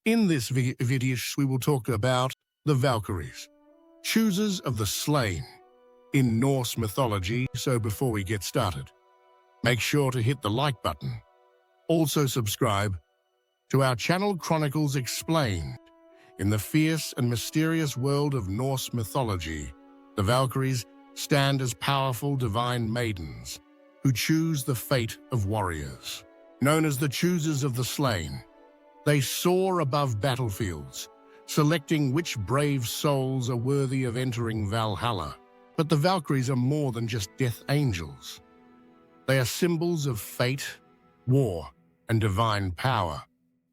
In this video, we will talk about the Valkyries, choosers of the slain in Norse mythology. So before we get started, make sure to hit the like button. Also subscribe to our channel Chronicles Explained. In the fierce and mysterious world of Norse mythology, the Valkyries stand as powerful divine maidens who choose the fate of warriors. Known as the choosers of the slain, they soar above battlefields, selecting which brave souls are worthy of entering Valhalla. But the Valkyries are more than just death angels. They are symbols of fate, war, and divine power.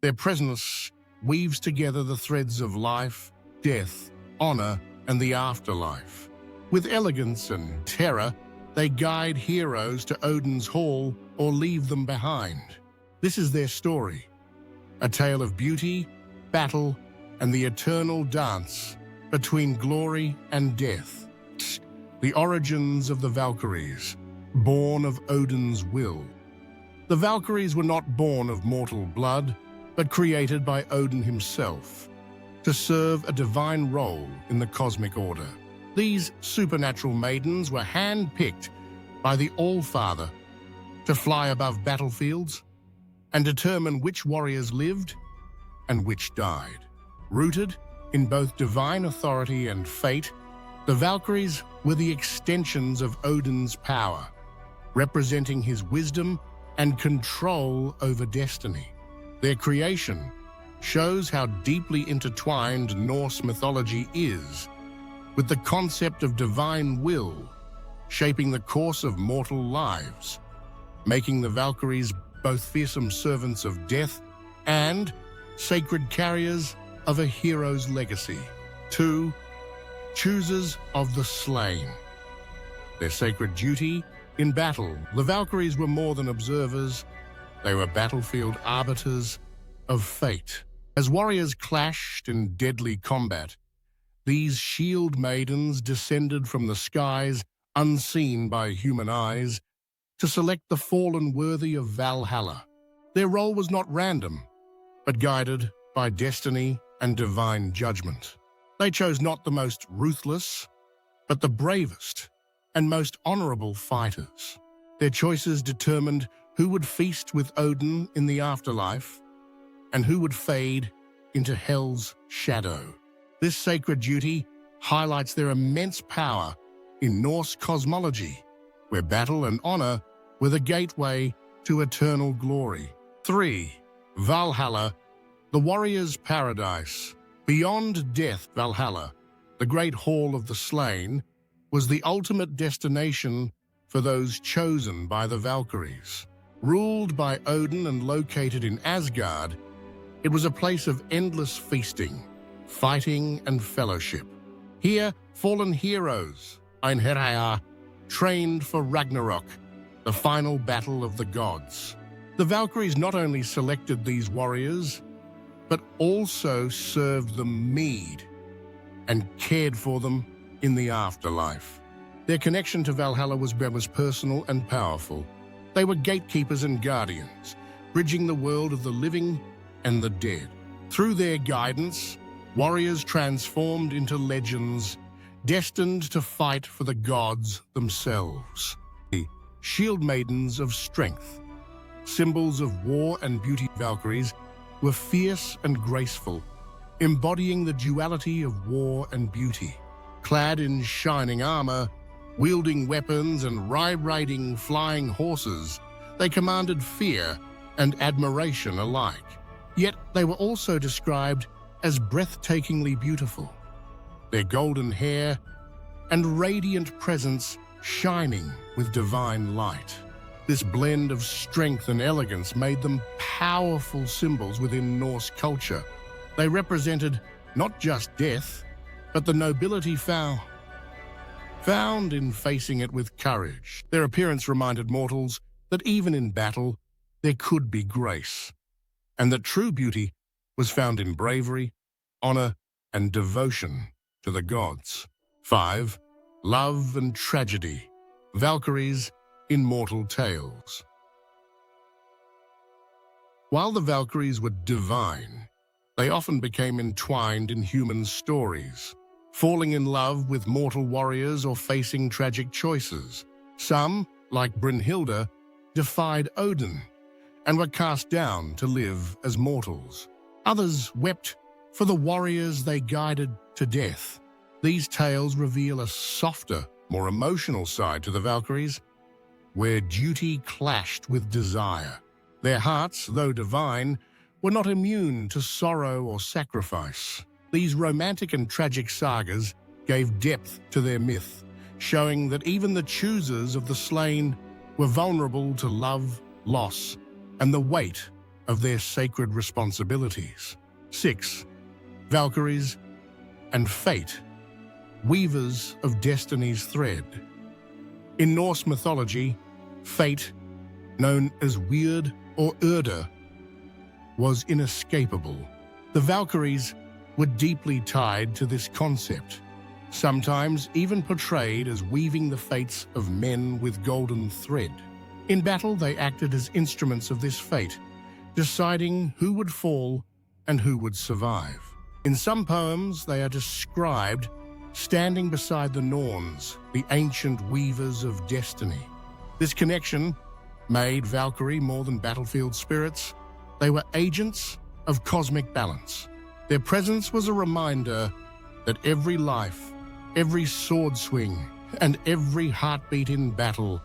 Their presence weaves together the threads of life, death, honor, and the afterlife. With elegance and terror, they guide heroes to Odin's hall or leave them behind. This is their story, a tale of beauty, battle, and the eternal dance between glory and death. The origins of the Valkyries, born of Odin's will. The Valkyries were not born of mortal blood, but created by Odin himself to serve a divine role in the cosmic order. These supernatural maidens were hand-picked by the All-Father to fly above battlefields and determine which warriors lived and which died. Rooted in both divine authority and fate, the Valkyries were the extensions of Odin's power, representing his wisdom and control over destiny. Their creation shows how deeply intertwined Norse mythology is, with the concept of divine will shaping the course of mortal lives, making the Valkyries both fearsome servants of death and sacred carriers of a hero's legacy. 2. Choosers of the slain. Their sacred duty in battle. The Valkyries were more than observers. They were battlefield arbiters of fate. As warriors clashed in deadly combat, these shield maidens descended from the skies, unseen by human eyes, to select the fallen worthy of Valhalla. Their role was not random, but guided by destiny and divine judgment. They chose not the most ruthless, but the bravest and most honorable fighters. Their choices determined who would feast with Odin in the afterlife and who would fade into hell's shadow. This sacred duty highlights their immense power in Norse cosmology, where battle and honor were the gateway to eternal glory. 3. Valhalla, the warrior's paradise. Beyond death, Valhalla, the great hall of the slain, was the ultimate destination for those chosen by the Valkyries. Ruled by Odin and located in Asgard, it was a place of endless feasting, fighting, and fellowship. Here, fallen heroes, Einherjar, trained for Ragnarok, the final battle of the gods. The Valkyries not only selected these warriors, but also served them mead and cared for them in the afterlife. Their connection to Valhalla was personal and powerful. They were gatekeepers and guardians, bridging the world of the living and the dead. Through their guidance, warriors transformed into legends, destined to fight for the gods themselves. The shield maidens of strength, symbols of war and beauty. Valkyries were fierce and graceful, embodying the duality of war and beauty. Clad in shining armor, wielding weapons and riding flying horses, they commanded fear and admiration alike. Yet they were also described as breathtakingly beautiful, their golden hair and radiant presence shining with divine light. This blend of strength and elegance made them powerful symbols within Norse culture. They represented not just death, but the nobility found in facing it with courage. Their appearance reminded mortals that even in battle, there could be grace, and that true beauty was found in bravery, honor, and devotion to the gods. 5. Love and tragedy. Valkyries, immortal tales. While the Valkyries were divine, They often became entwined in human stories, falling in love with mortal warriors or facing tragic choices. Some, like Brynhilde, defied Odin and were cast down to live as mortals. Others wept for the warriors they guided to death. These tales reveal a softer, more emotional side to the Valkyries, where duty clashed with desire. Their hearts, though divine, were not immune to sorrow or sacrifice. These romantic and tragic sagas gave depth to their myth, showing that even the choosers of the slain were vulnerable to love, loss, and the weight of their sacred responsibilities. 6. Valkyries and fate, weavers of destiny's thread. In Norse mythology, fate, known as Weird or Urda, was inescapable. The Valkyries were deeply tied to this concept, sometimes even portrayed as weaving the fates of men with golden thread. In battle, they acted as instruments of this fate, deciding who would fall and who would survive. In some poems, they are described standing beside the Norns, the ancient weavers of destiny. This connection made Valkyrie more than battlefield spirits. They were agents of cosmic balance. Their presence was a reminder that every life, every sword swing, and every heartbeat in battle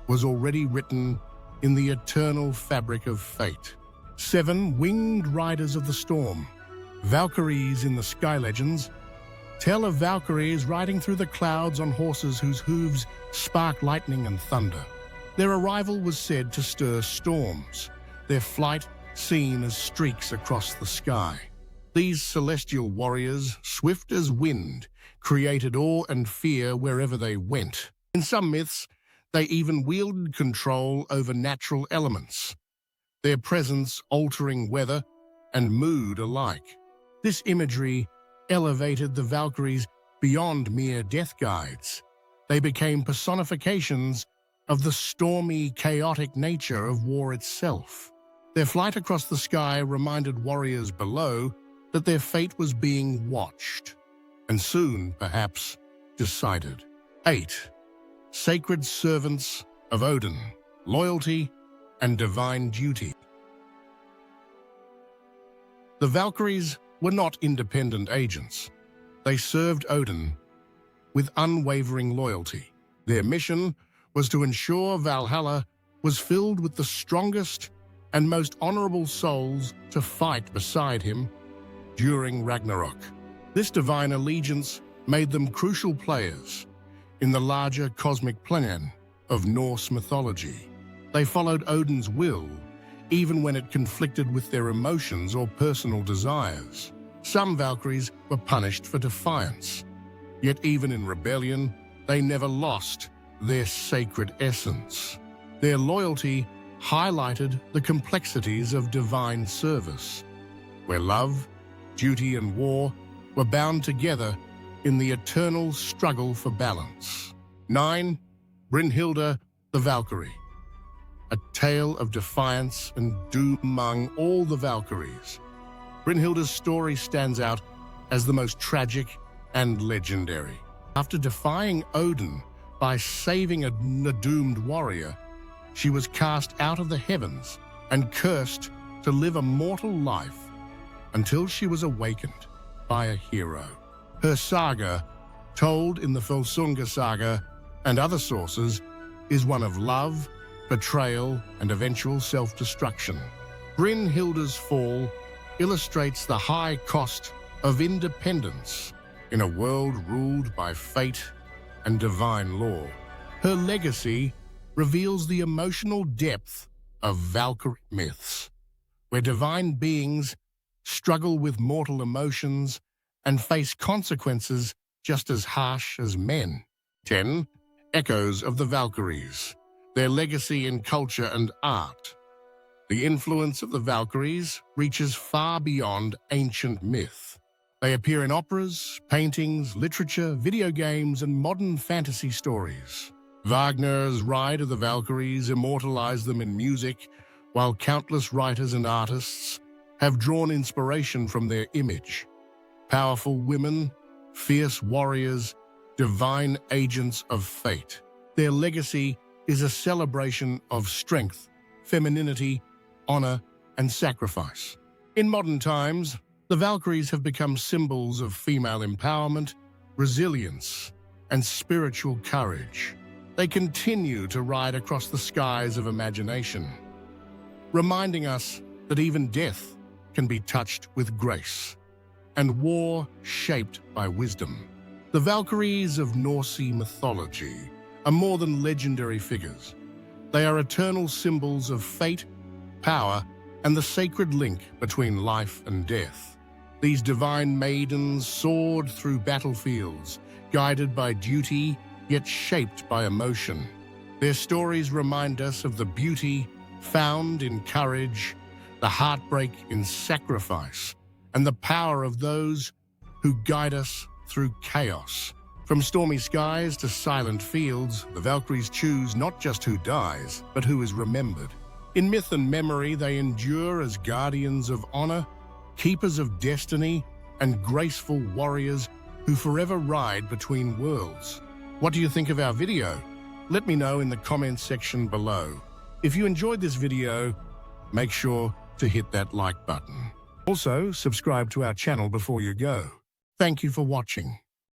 was already written in the eternal fabric of fate. 7. Winged riders of the storm. Valkyries in the sky legends tell of Valkyries riding through the clouds on horses whose hooves spark lightning and thunder. Their arrival was said to stir storms, their flight seen as streaks across the sky. These celestial warriors, swift as wind, created awe and fear wherever they went. In some myths, they even wielded control over natural elements, their presence altering weather and mood alike. This imagery elevated the Valkyries beyond mere death guides. They became personifications of the stormy, chaotic nature of war itself. Their flight across the sky reminded warriors below that their fate was being watched, and soon, perhaps, decided. 8. Sacred servants of Odin, loyalty and divine duty. The Valkyries were not independent agents. They served Odin with unwavering loyalty. Their mission was to ensure Valhalla was filled with the strongest and most honorable souls to fight beside him during Ragnarok. This divine allegiance made them crucial players in the larger cosmic plan of Norse mythology. They followed Odin's will, even when it conflicted with their emotions or personal desires. Some Valkyries were punished for defiance, yet even in rebellion, they never lost their sacred essence. Their loyalty highlighted the complexities of divine service, where love, duty, and war were bound together in the eternal struggle for balance. 9. Brynhilde the Valkyrie. A tale of defiance and doom among all the Valkyries. Brynhilde's story stands out as the most tragic and legendary. After defying Odin by saving a doomed warrior, she was cast out of the heavens and cursed to live a mortal life until she was awakened by a hero. Her saga, told in the Volsunga saga and other sources, is one of love, betrayal, and eventual self-destruction. Brynhilde's fall illustrates the high cost of independence in a world ruled by fate and divine law. Her legacy reveals the emotional depth of Valkyrie myths, where divine beings struggle with mortal emotions and face consequences just as harsh as men. 10. Echoes of the Valkyries. Their legacy in culture and art. The influence of the Valkyries reaches far beyond ancient myth. They appear in operas, paintings, literature, video games, and modern fantasy stories. Wagner's Ride of the Valkyries immortalized them in music, while countless writers and artists have drawn inspiration from their image. Powerful women, fierce warriors, divine agents of fate. Their legacy is a celebration of strength, femininity, honor, and sacrifice. In modern times, the Valkyries have become symbols of female empowerment, resilience, and spiritual courage. They continue to ride across the skies of imagination, reminding us that even death can be touched with grace, and war shaped by wisdom. The Valkyries of Norse mythology are more than legendary figures. They are eternal symbols of fate, power, and the sacred link between life and death. These divine maidens soared through battlefields, guided by duty, yet shaped by emotion. Their stories remind us of the beauty found in courage, the heartbreak in sacrifice, and the power of those who guide us through chaos. From stormy skies to silent fields, the Valkyries choose not just who dies, but who is remembered. In myth and memory, they endure as guardians of honor, keepers of destiny, and graceful warriors who forever ride between worlds. What do you think of our video? Let me know in the comments section below. If you enjoyed this video, make sure to hit that like button. Also, subscribe to our channel before you go. Thank you for watching.